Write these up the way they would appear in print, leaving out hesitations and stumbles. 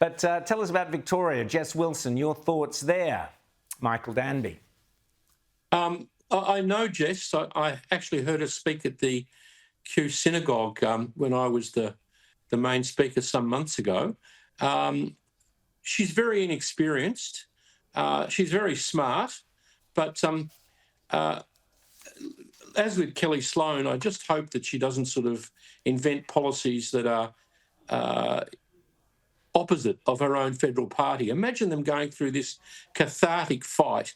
But tell us about Victoria. Jess Wilson, your thoughts there. Michael Danby. I know Jess. I actually heard her speak at the Kew Synagogue when I was the main speaker some months ago. She's very inexperienced. She's very smart, but as with Kelly Sloan, I just hope that she doesn't sort of invent policies that are opposite of her own federal party. Imagine them going through this cathartic fight,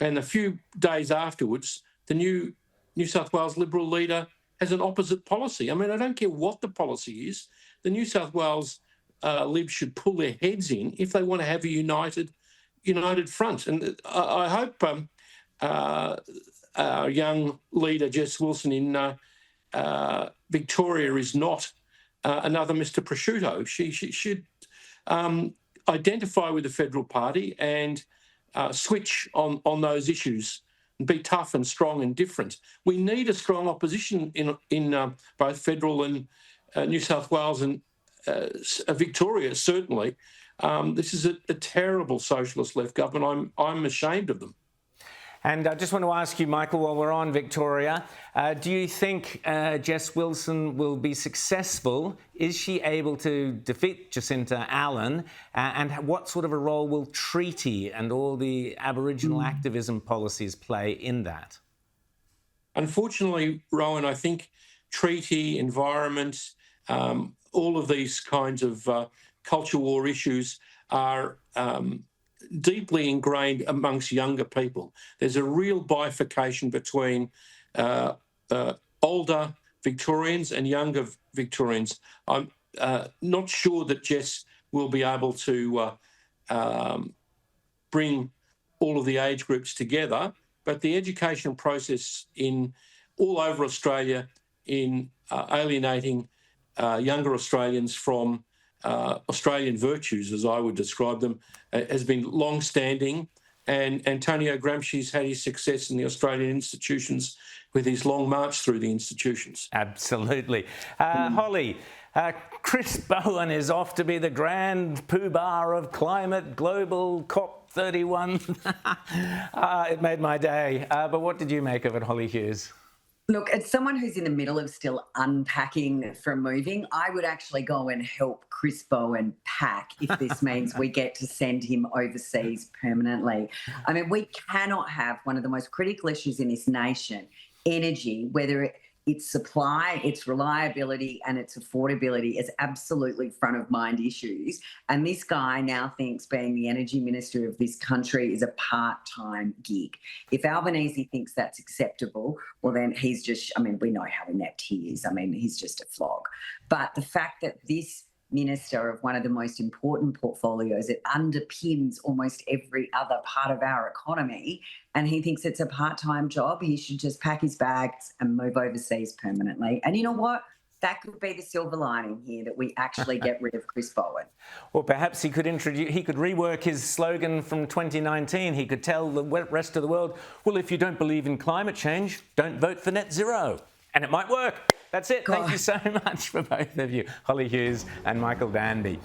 and a few days afterwards, the new New South Wales Liberal leader has an opposite policy. I mean, I don't care what the policy is. The New South Wales Libs should pull their heads in if they want to have a united front. And I hope our young leader, Jess Wilson, in Victoria is not another Mr. Prosciutto. She should identify with the federal party and switch on those issues and be tough and strong and different. We need a strong opposition in both federal and New South Wales and Victoria, certainly. This is a terrible socialist left government. I'm ashamed of them. And I just want to ask you, Michael, while we're on Victoria, do you think Jess Wilson will be successful? Is she able to defeat Jacinta Allen? And what sort of a role will treaty and all the Aboriginal activism policies play in that? Unfortunately, Rowan, I think treaty, environment, all of these kinds of culture war issues are deeply ingrained amongst younger people. There's a real bifurcation between older Victorians and younger Victorians. I'm not sure that Jess will be able to bring all of the age groups together, but the education process in all over Australia in alienating younger Australians from Australian virtues, as I would describe them, has been long-standing, and Antonio Gramsci's had his success in the Australian institutions with his long march through the institutions. Absolutely. Holly, Chris Bowen is off to be the grand poobah of climate, global COP31. It made my day. But what did you make of it, Holly Hughes? Look, as someone who's in the middle of still unpacking from moving, I would actually go and help Chris Bowen pack if this means we get to send him overseas permanently. I mean, we cannot have one of the most critical issues in this nation, energy, whether its supply, its reliability and its affordability is absolutely front of mind issues. And this guy now thinks being the energy minister of this country is a part-time gig. If Albanese thinks that's acceptable, well then he's just, I mean, we know how inept he is. I mean, he's just a flog. But the fact that this minister of one of the most important portfolios, it underpins almost every other part of our economy, and he thinks it's a part-time job, he should just pack his bags and move overseas permanently. And you know what? That could be the silver lining here, that we actually get rid of Chris Bowen. Well, perhaps he could rework his slogan from 2019. He could tell the rest of the world, well, if you don't believe in climate change, don't vote for net zero. And it might work. That's it. Thank you so much for both of you, Holly Hughes and Michael Danby.